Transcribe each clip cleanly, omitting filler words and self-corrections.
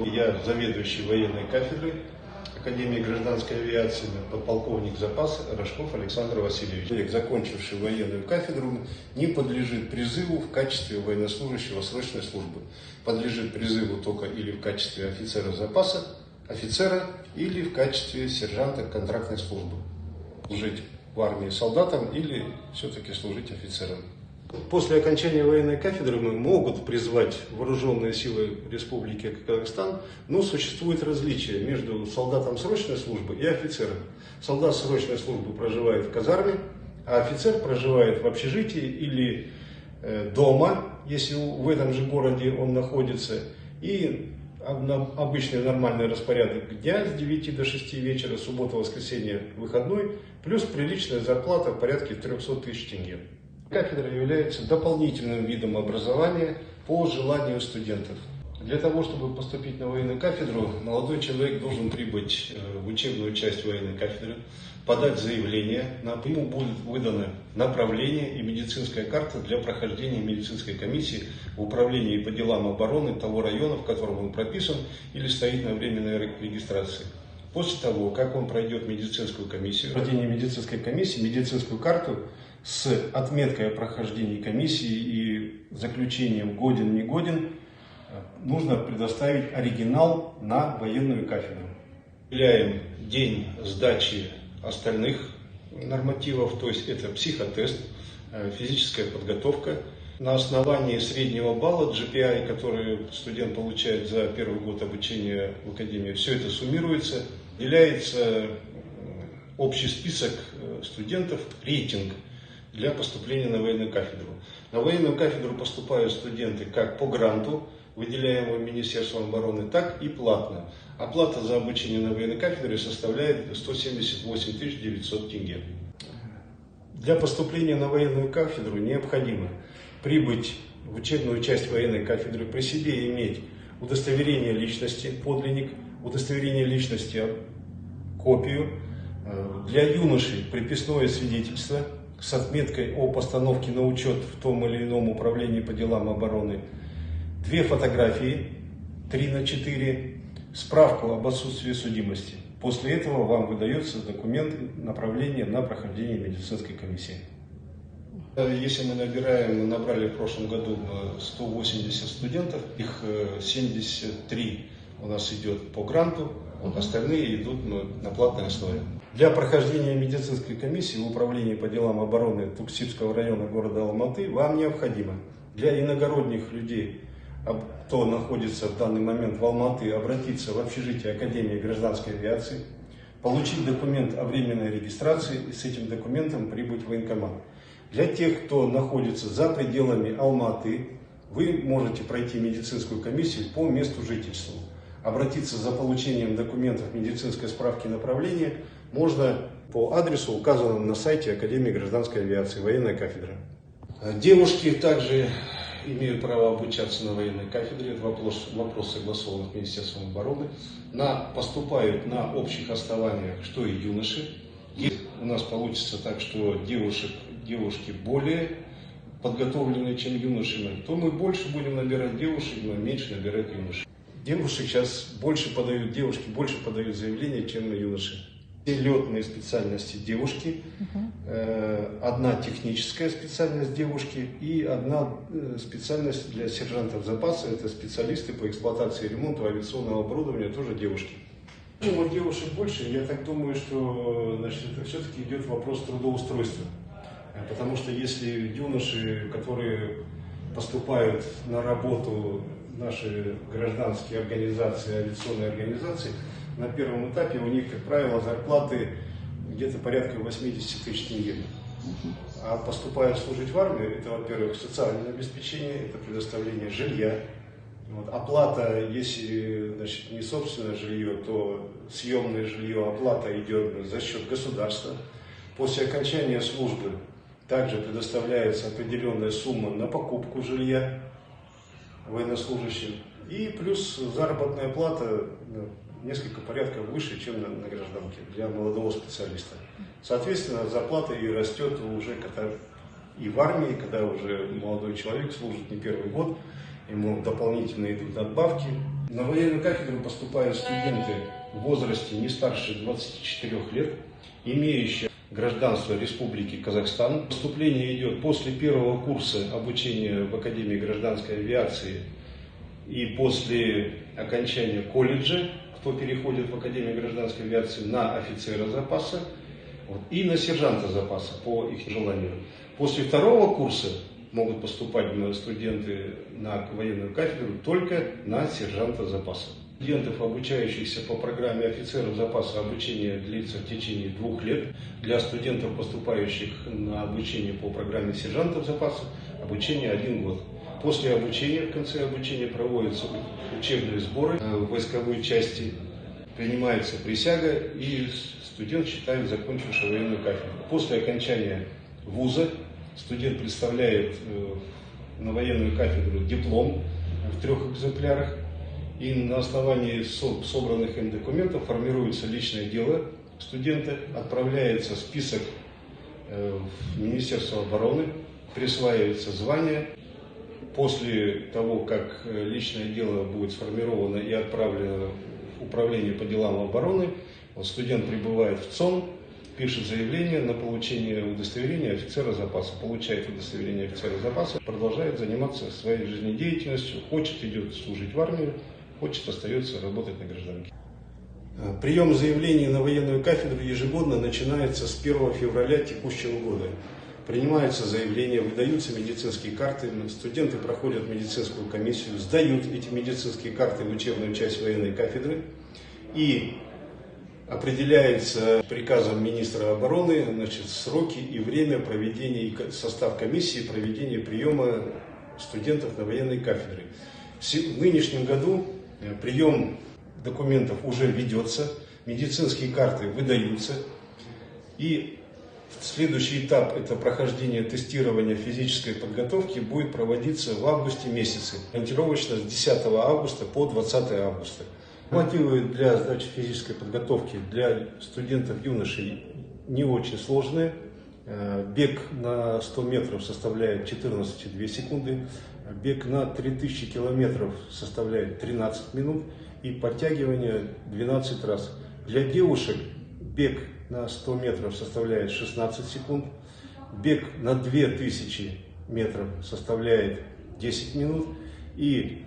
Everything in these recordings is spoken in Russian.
Я заведующий военной кафедрой Академии гражданской авиации, подполковник запаса Рожков Александр Васильевич. Человек, закончивший военную кафедру, не подлежит призыву в качестве военнослужащего срочной службы. Подлежит призыву только или в качестве офицера запаса, офицера, или в качестве сержанта контрактной службы. Служить в армии солдатом или все-таки служить офицером. После окончания военной кафедры могут призвать вооруженные силы Республики Казахстан, но существует различие между солдатом срочной службы и офицером. Солдат срочной службы проживает в казарме, а офицер проживает в общежитии или дома, если в этом же городе он находится, и обычный нормальный распорядок дня с 9 до 6 вечера, суббота, воскресенье, выходной, плюс приличная зарплата в порядке 300 тысяч тенге. Кафедра является дополнительным видом образования по желанию студентов. Для того, чтобы поступить на военную кафедру, молодой человек должен прибыть в учебную часть военной кафедры, подать заявление, ему будет выдано направление и медицинская карта для прохождения медицинской комиссии в управлении по делам обороны того района, в котором он прописан или стоит на временной регистрации. После того, как он пройдет медицинскую комиссию, прохождение медицинской комиссии, медицинскую карту с отметкой о прохождении комиссии и заключением годен-не годен, нужно предоставить оригинал на военную кафедру. Определяем день сдачи остальных нормативов, то есть это психотест, физическая подготовка. На основании среднего балла GPI, который студент получает за первый год обучения в академии, все это суммируется, выделяется общий список студентов, рейтинг для поступления на военную кафедру. На военную кафедру поступают студенты как по гранту, выделяемого Министерством обороны, так и платно. Оплата за обучение на военной кафедре составляет 178 900 тенге. Для поступления на военную кафедру необходимо прибыть в учебную часть военной кафедры, при себе иметь удостоверение личности, подлинник, удостоверение личности, копию. Для юношей приписное свидетельство с отметкой о постановке на учет в том или ином управлении по делам обороны, 2 фотографии 3×4, справку об отсутствии судимости. После этого вам выдается документ направления на прохождение медицинской комиссии. Если мы набрали в прошлом году 180 студентов, их 73 у нас идет по гранту, остальные идут на платной основе. Для прохождения медицинской комиссии в управлении по делам обороны Туксибского района города Алматы вам необходимо для иногородних людей, кто находится в данный момент в Алматы, обратиться в общежитие Академии гражданской авиации, получить документ о временной регистрации и с этим документом прибыть в военкомат. Для тех, кто находится за пределами Алматы, вы можете пройти медицинскую комиссию по месту жительства. Обратиться за получением документов медицинской справки направления можно по адресу, указанному на сайте Академии гражданской авиации, военная кафедра. Девушки также имеют право обучаться на военной кафедре. Это вопрос согласован с Министерством обороны. Поступают на общих основаниях, что и юноши. Если у нас получится так, что девушки более подготовленные, чем юноши, то мы больше будем набирать девушек, но меньше набирать юношей. Девушек сейчас девушки больше подают заявления, чем юноши. Все летные специальности девушки, одна техническая специальность девушки и одна специальность для сержантов запаса, это специалисты по эксплуатации и ремонту авиационного оборудования, тоже девушки. Почему девушек больше? Я так думаю, что это все-таки идет вопрос трудоустройства. Потому что если юноши, которые поступают на работу в наши гражданские организации, авиационные организации, на первом этапе у них, как правило, зарплаты где-то порядка 80 тысяч тенге. А поступая служить в армию, это, во-первых, социальное обеспечение, это предоставление жилья. Оплата, если не собственное жилье, то съемное жилье, оплата идет за счет государства. После окончания службы также предоставляется определенная сумма на покупку жилья военнослужащим. И плюс заработная плата несколько порядков выше, чем на гражданке для молодого специалиста. Соответственно, зарплата и растет уже и в армии, когда уже молодой человек служит не первый год, ему дополнительно идут надбавки. На военную кафедру поступают студенты в возрасте не старше 24 лет, имеющие гражданство Республики Казахстан. Поступление идет после первого курса обучения в Академии гражданской авиации и после окончания колледжа, кто переходит в Академию гражданской авиации, на офицера запаса и на сержанта запаса по их желанию. После второго курса могут поступать студенты на военную кафедру только на сержанта запаса. Студентов, обучающихся по программе офицеров запаса, обучение длится в течение 2 лет. Для студентов, поступающих на обучение по программе сержантов запаса, обучение 1 год. После обучения, в конце обучения проводятся учебные сборы в войсковой части, принимается присяга, и студент считает закончивший военную кафедру. После окончания вуза студент представляет на военную кафедру диплом в 3 экземплярах, и на основании собранных им документов формируется личное дело студента, отправляется список в Министерство обороны, присваивается звание. После того, как личное дело будет сформировано и отправлено в Управление по делам обороны, студент прибывает в ЦОН, пишет заявление на получение удостоверения офицера запаса, получает удостоверение офицера запаса, продолжает заниматься своей жизнедеятельностью, хочет идет служить в армию, хочет остается работать на гражданке. Прием заявлений на военную кафедру ежегодно начинается с 1 февраля текущего года. Принимаются заявления, выдаются медицинские карты, студенты проходят медицинскую комиссию, сдают эти медицинские карты в учебную часть военной кафедры, и определяется приказом министра обороны, сроки и время проведения, и состав комиссии проведения приема студентов на военной кафедре. В нынешнем году прием документов уже ведется, медицинские карты выдаются, и следующий этап, это прохождение тестирования физической подготовки, будет проводиться в августе месяце, ориентировочно с 10 августа по 20 августа. Мотивы для сдачи физической подготовки для студентов-юношей не очень сложные. Бег на 100 метров составляет 14,2 секунды, бег на 3000 километров составляет 13 минут и подтягивание 12 раз. Для девушек бег на 100 метров составляет 16 секунд, бег на 2000 метров составляет 10 минут, и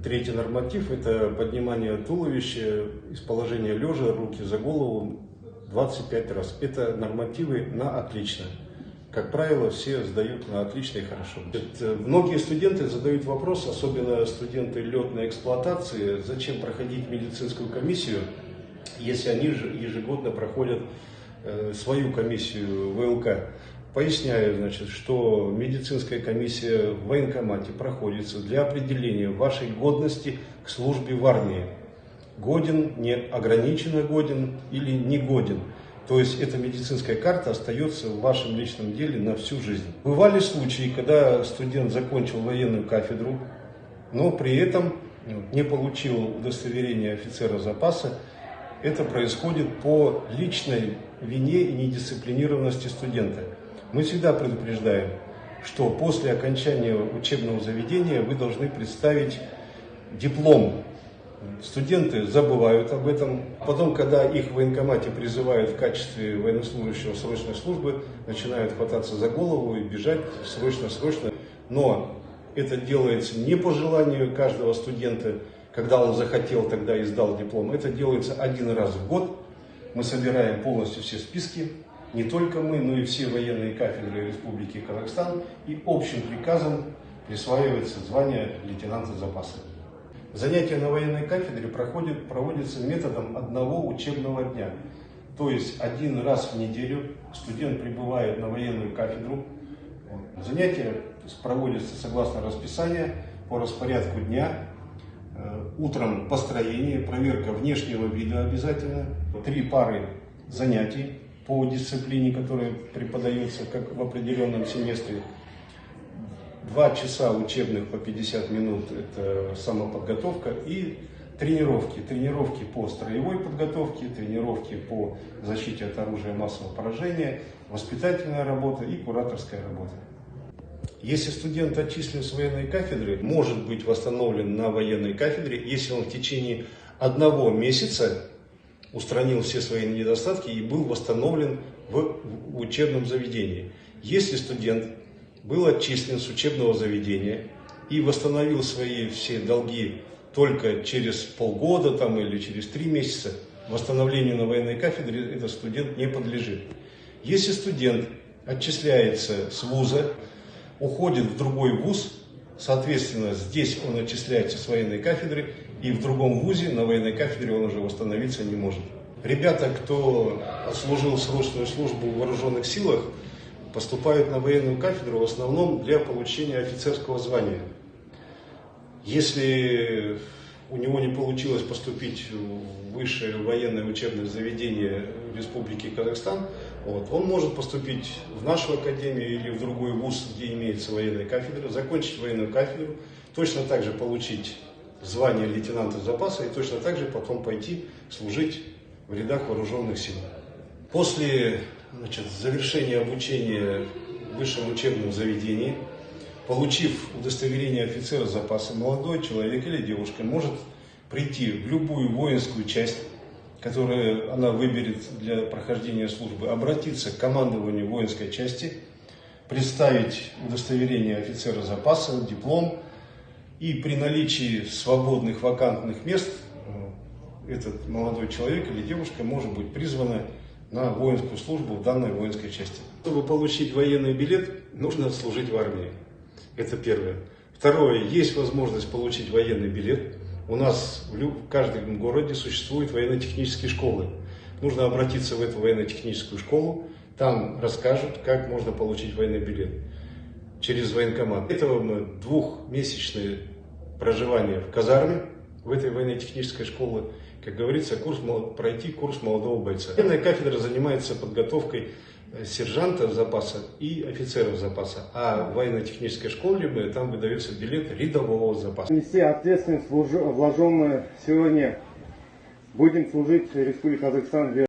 третий норматив – это поднимание туловища из положения лежа, руки за голову 25 раз. Это нормативы на отлично. Как правило, все сдают на отлично и хорошо. Многие студенты задают вопрос, особенно студенты летной эксплуатации, зачем проходить медицинскую комиссию, если они ежегодно проходят свою комиссию ВЛК. Поясняю, что медицинская комиссия в военкомате проходится для определения вашей годности к службе в армии. Годен, не ограниченно годен или не годен. То есть эта медицинская карта остается в вашем личном деле на всю жизнь. Бывали случаи, когда студент закончил военную кафедру, но при этом не получил удостоверение офицера запаса. Это происходит по личной вине и недисциплинированности студента. Мы всегда предупреждаем, что после окончания учебного заведения вы должны представить диплом. Студенты забывают об этом. Потом, когда их в военкомате призывают в качестве военнослужащего срочной службы, начинают хвататься за голову и бежать срочно. Но это делается не по желанию каждого студента, когда он захотел, тогда и сдал диплом. Это делается 1 раз в год. Мы собираем полностью все списки, не только мы, но и все военные кафедры Республики Казахстан, и общим приказом присваивается звание лейтенанта запаса. Занятия на военной кафедре проводятся методом 1 учебного дня. То есть 1 раз в неделю студент прибывает на военную кафедру. Занятия проводятся согласно расписанию, по распорядку дня. Утром построение, проверка внешнего вида обязательно. 3 пары занятий по дисциплине, которая преподается как в определенном семестре. 2 часа учебных по 50 минут – это самоподготовка, и тренировки. Тренировки по строевой подготовке, тренировки по защите от оружия массового поражения, воспитательная работа и кураторская работа. Если студент отчислен с военной кафедры, может быть восстановлен на военной кафедре, если он в течение 1 месяца устранил все свои недостатки и был восстановлен в учебном заведении. Если студент был отчислен с учебного заведения и восстановил свои все долги только через полгода или через 3 месяца, восстановлению на военной кафедре этот студент не подлежит. Если студент отчисляется с вуза, уходит в другой вуз, соответственно, здесь он отчисляется с военной кафедры, и в другом вузе на военной кафедре он уже восстановиться не может. Ребята, кто отслужил срочную службу в вооруженных силах, поступают на военную кафедру в основном для получения офицерского звания. Если у него не получилось поступить в высшее военное учебное заведение Республики Казахстан, он может поступить в нашу академию или в другой вуз, где имеется военная кафедра, закончить военную кафедру, точно так же получить звание лейтенанта запаса и точно так же потом пойти служить в рядах вооруженных сил. После завершения обучения в высшем учебном заведении, получив удостоверение офицера запаса, молодой человек или девушка может прийти в любую воинскую часть, которую она выберет для прохождения службы, обратиться к командованию воинской части, представить удостоверение офицера запаса, диплом, и при наличии свободных вакантных мест этот молодой человек или девушка может быть призвана на воинскую службу в данной воинской части. Чтобы получить военный билет, нужно служить в армии. Это первое. Второе. Есть возможность получить военный билет. У нас в каждом городе существуют военно-технические школы. Нужно обратиться в эту военно-техническую школу. Там расскажут, как можно получить военный билет через военкомат. Для этого мы 2-месячное проживание в казарме в этой военно-технической школе. Как говорится, пройти курс молодого бойца. Военная кафедра занимается подготовкой сержантов запаса и офицеров запаса, а в военно-технической школе там выдается билет рядового запаса. Нести ответственность, вложенную сегодня, будем служить Республике Казахстан.